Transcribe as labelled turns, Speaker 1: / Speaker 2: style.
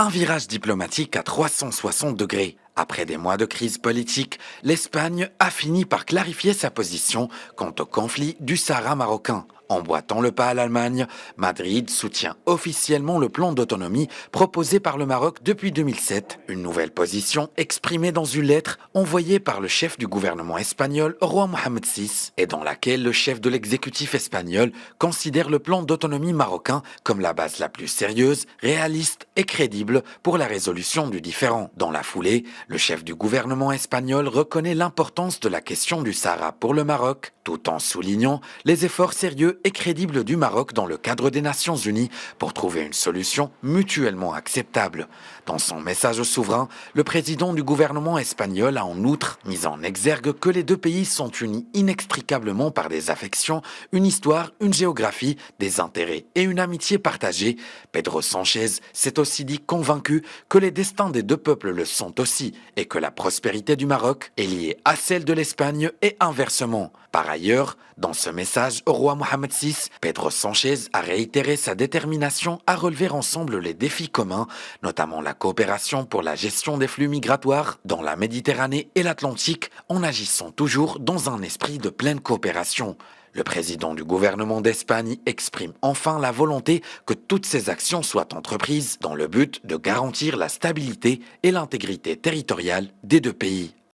Speaker 1: Un virage diplomatique à 360 degrés. Après des mois de crise politique, l'Espagne a fini par clarifier sa position quant au conflit du Sahara marocain. Emboîtant le pas à l'Allemagne, Madrid soutient officiellement le plan d'autonomie proposé par le Maroc depuis 2007. Une nouvelle position exprimée dans une lettre envoyée par le chef du gouvernement espagnol, roi Mohamed VI, et dans laquelle le chef de l'exécutif espagnol considère le plan d'autonomie marocain comme la base la plus sérieuse, réaliste et crédible pour la résolution du différend. Dans la foulée, le chef du gouvernement espagnol reconnaît l'importance de la question du Sahara pour le Maroc, tout en soulignant les efforts sérieux et crédibles du Maroc dans le cadre des Nations Unies pour trouver une solution mutuellement acceptable. Dans son message au souverain, le président du gouvernement espagnol a en outre mis en exergue que les deux pays sont unis inextricablement par des affections, une histoire, une géographie, des intérêts et une amitié partagée. Pedro Sánchez s'est aussi dit convaincu que les destins des deux peuples le sont aussi et que la prospérité du Maroc est liée à celle de l'Espagne et inversement. Par ailleurs, dans ce message au roi Mohamed VI, Pedro Sánchez a réitéré sa détermination à relever ensemble les défis communs, notamment la coopération pour la gestion des flux migratoires dans la Méditerranée et l'Atlantique, en agissant toujours dans un esprit de pleine coopération. Le président du gouvernement d'Espagne exprime enfin la volonté que toutes ces actions soient entreprises dans le but de garantir la stabilité et l'intégrité territoriale des deux pays.